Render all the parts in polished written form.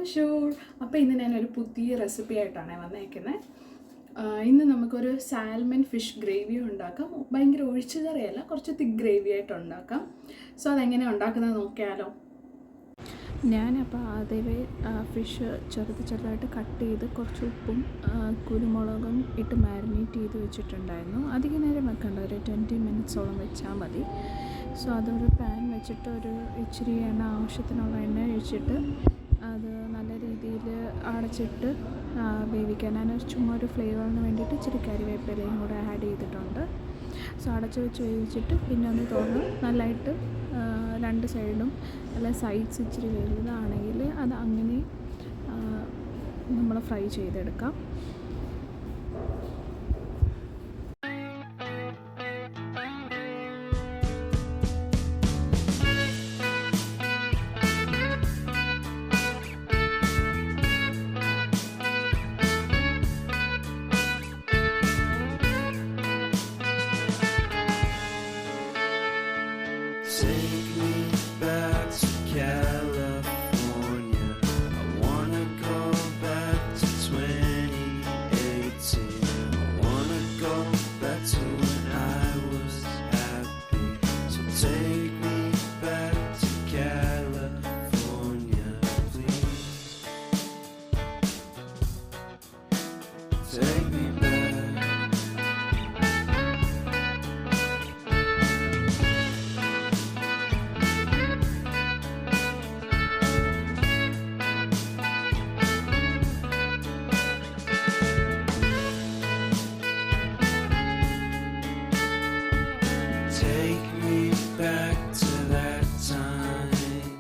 ബോൺജൂർ. അപ്പോൾ ഇന്ന് ഞാനൊരു പുതിയ റെസിപ്പി ആയിട്ടാണ് വന്നേക്കുന്നത്. ഇന്ന് നമുക്കൊരു സാൽമൺ ഫിഷ് ഗ്രേവി ഉണ്ടാക്കാം. ഭയങ്കര ഒഴിച്ചു കറിയല്ല, കുറച്ച് തിക്ക് ഗ്രേവി ആയിട്ട് ഉണ്ടാക്കാം. സോ അതെങ്ങനെ ഉണ്ടാക്കുന്നത് നോക്കിയാലോ. ഞാനപ്പോൾ ആദ്യമേ ഫിഷ് ചെറുതായിട്ട് കട്ട് ചെയ്ത് കുറച്ച് ഉപ്പും കുരുമുളകും ഇട്ട് മാരിനേറ്റ് ചെയ്ത് വെച്ചിട്ടുണ്ടായിരുന്നു. അധികം നേരം വെക്കണ്ട, ഒരു 20 മിനിറ്റ്സോളം വെച്ചാൽ മതി. സോ അതൊരു പാൻ വെച്ചിട്ട് ഒരു ഇച്ചിരി എണ്ണ, ആവശ്യത്തിനുള്ള എണ്ണ ഒഴിച്ചിട്ട് അത് നല്ല രീതിയിൽ അടച്ചിട്ട് വേവിക്കാൻ. ഞാൻ ചുമ്മാ ഒരു ഫ്ലേവറിന് വേണ്ടിയിട്ട് ഇച്ചിരി കരിവേപ്പിലയും കൂടെ ആഡ് ചെയ്തിട്ടുണ്ട്. സോ അടച്ച് വെച്ച് വേവിച്ചിട്ട് പിന്നെ ഒന്ന് തുറന്ന് നല്ലതായിട്ട് രണ്ട് സൈഡും അല്ല സൈഡ്സ് ഇച്ചിരി വലുതാണെങ്കിൽ അത് അങ്ങനെ നമ്മൾ ഫ്രൈ ചെയ്തെടുക്കാം. Take me back to California. I wanna go back to 2018. I wanna go back to when I was happy. So take me back to California, please. Take me back. Take me back to that time.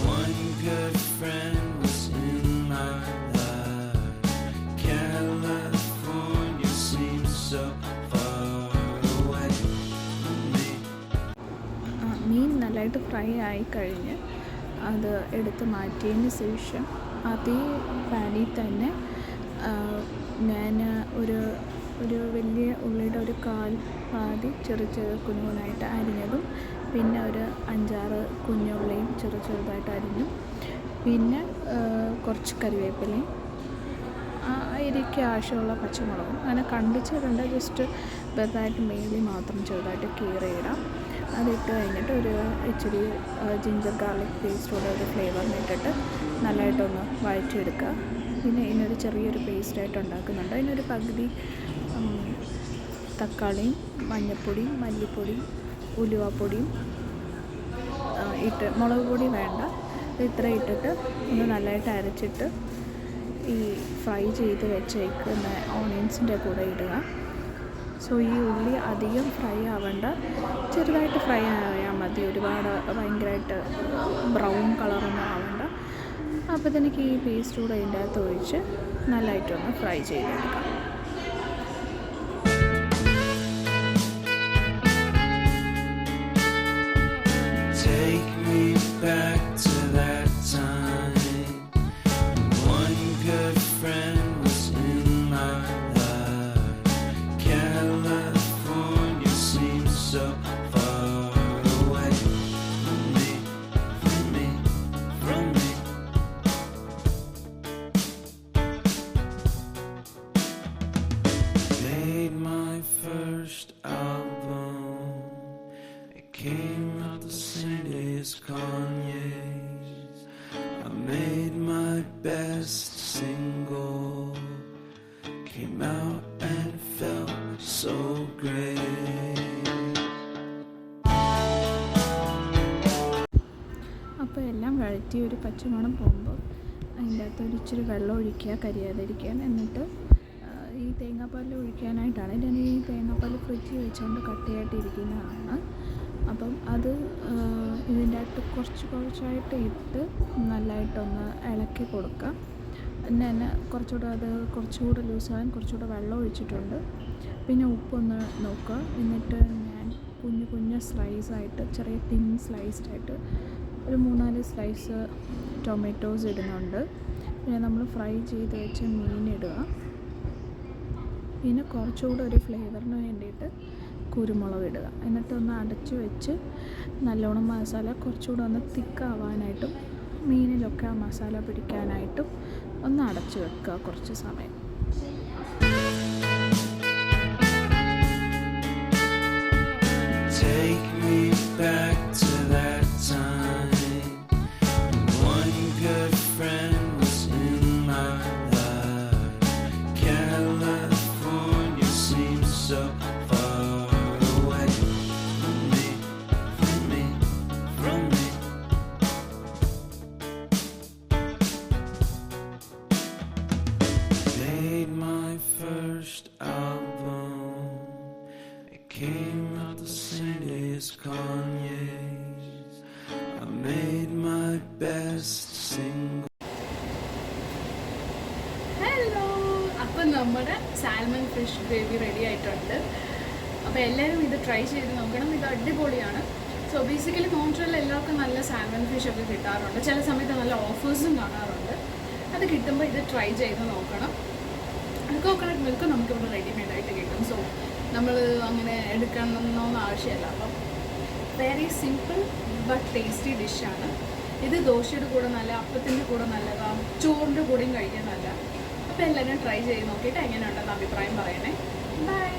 One good friend was in my life. California seems so far away from me. മീൻ നല്ലതായിട്ട് fry ആയി കഴിഞ്ഞ് അത് എടുത്ത് മാറ്റിയതിന് ശേഷം അതേ പാനിൽ തന്നെ ഞാൻ ഒരു വലിയ ഉള്ളിയുടെ ഒരു കാൽ പാതി ചെറിയ കുനുകുനായിട്ട് അരിഞ്ഞതും, പിന്നെ ഒരു 5-6 കുഞ്ഞുള്ളിയും ചെറുതായിട്ട് അരിഞ്ഞും, പിന്നെ കുറച്ച് കരിവേപ്പിലയും, അതിലേക്ക് ആവശ്യമുള്ള പച്ചമുളകും അങ്ങനെ കണ്ടിച്ചിട്ടുണ്ട്. ജസ്റ്റ് വെറുതായിട്ട് മേലി മാത്രം ചെറുതായിട്ട് കീറിയിടാം. അതിട്ട് കഴിഞ്ഞിട്ട് ഒരു ഇച്ചിരി ജിഞ്ചർ ഗാർലിക് പേസ്റ്റോടെ ഒരു ഫ്ലേവറിന് ഇട്ടിട്ട് നല്ലതായിട്ടൊന്ന് വഴറ്റിയെടുക്കുക. പിന്നെ ഇതിനൊരു ചെറിയൊരു പേസ്റ്റായിട്ട് ഉണ്ടാക്കുന്നുണ്ട്. അതിനൊരു പകുതി തക്കാളിയും മഞ്ഞൾപ്പൊടിയും മല്ലിപ്പൊടിയും ഉലുവാപ്പൊടിയും ഇട്ട്, മുളക് പൊടി വേണ്ട, ഇത്ര ഇട്ടിട്ട് ഒന്ന് നല്ലതായിട്ട് അരച്ചിട്ട് ഈ ഫ്രൈ ചെയ്ത് വെച്ചേക്കുന്ന ഓണിയൻസിൻ്റെ കൂടെ ഇടുക. സോ ഈ ഉള്ളി അധികം ഫ്രൈ ആവേണ്ട, ചെറുതായിട്ട് ഫ്രൈ ആയാൽ മതി, ഒരുപാട് ഭയങ്കരമായിട്ട് ബ്രൗൺ കളറൊന്നും ആവേണ്ട. അപ്പോൾ എനിക്ക് ഈ പേസ്റ്റ് കൂടെ അതിൻ്റെ അകത്ത് ഒഴിച്ച് നല്ലതായിട്ടൊന്ന് ഫ്രൈ ചെയ്തെടുക്കാം. Take me back to that time. One good friend was in my life. California seems so far away from me, from me, from me. Made my first album. It came out the same day as Kanye's. I made my best single. Came out and felt so great. അപ്പോൾ എല്ലാം വഴറ്റി ഒരു പച്ചമണം പോകുമ്പോൾ അതിൻ്റെ അകത്ത് ഒരു ഇച്ചിരി വെള്ളം ഒഴിക്കുക, കരിയാതിരിക്കാൻ. എന്നിട്ട് ഈ തേങ്ങാപ്പാൽ ഒഴിക്കാനായിട്ടാണ്. ഞാൻ ഈ തേങ്ങാപ്പാൽ ഫ്രിഡ്ജിൽ വെച്ചുകൊണ്ട് കട്ടിയായിട്ടിരിക്കുന്നതാണ്. അപ്പം അത് ഇതിൻ്റെ അകത്ത് കുറച്ചായിട്ട് ഇട്ട് നല്ലതായിട്ടൊന്ന് ഇളക്കി കൊടുക്കുക. പിന്നെ കുറച്ചുകൂടെ ലൂസാകാൻ കുറച്ചുകൂടെ വെള്ളം ഒഴിച്ചിട്ടുണ്ട്. പിന്നെ ഉപ്പൊന്ന് നോക്കുക. എന്നിട്ട് ഞാൻ കുഞ്ഞു സ്ലൈസായിട്ട്, ചെറിയ തിൻ സ്ലൈസ്ഡായിട്ട് ഒരു 3-4 സ്ലൈസ് ടൊമാറ്റോസ് ഇടുന്നുണ്ട്. പിന്നെ നമ്മൾ ഫ്രൈ ചെയ്ത് വെച്ച മീൻ ഇടുക. പിന്നെ കുറച്ചുകൂടെ ഒരു ഫ്ലേവറിന് വേണ്ടിയിട്ട് കുരുമുളക് ഇടുക. എന്നിട്ടൊന്ന് അടച്ച് വെച്ച് നല്ലോണം മസാല കുറച്ചുകൂടെ ഒന്ന് തിക്കാവാനായിട്ടും മീനിലൊക്കെ ആ മസാല പിടിക്കാനായിട്ടും ഒന്ന് അടച്ചു വെക്കുക കുറച്ച് സമയം. Take me back to that time when one good friend was in my life. California seems so far away from me, from me, from me. Made my first album. It came out the same day as Kanye's. I made my best single. Hello, അപ്പം നമ്മുടെ salmon fish gravy ready ആയിട്ടുണ്ട്. അപ്പോൾ എല്ലാവരും ഇത് try ചെയ്ത് നോക്കണം. ഇത് അടിപൊളിയാണ്. സോ ബേസിക്കലി മോൺട്രിയലിൽ എല്ലാവർക്കും നല്ല സാൽമൺ ഫിഷ് ഒക്കെ കിട്ടാറുണ്ട്. ചില സമയത്ത് നല്ല ഓഫേഴ്സും കാണാറുണ്ട്. അത് കിട്ടുമ്പോൾ ഇത് ട്രൈ ചെയ്ത് നോക്കണം. കോക്കനട്ട് മിൽക്ക് നമുക്കിവിടെ റെഡിമെയ്ഡായിട്ട് കിട്ടും. സോ നമ്മൾ അങ്ങനെ എടുക്കണമെന്നൊന്നും ആവശ്യമില്ല. അപ്പം വെരി സിമ്പിൾ ബട്ട് ടേസ്റ്റി ഡിഷാണ് ഇത്. ദോശയുടെ കൂടെ നല്ല, അപ്പത്തിൻ്റെ കൂടെ നല്ലതാണ്, ചോറിൻ്റെ കൂടെയും കഴിക്കാൻ നല്ല. അപ്പോൾ എല്ലാവരും ട്രൈ ചെയ്ത് നോക്കിയിട്ട് എങ്ങനെയുണ്ടെന്ന് അഭിപ്രായം പറയണേ. ബൈ.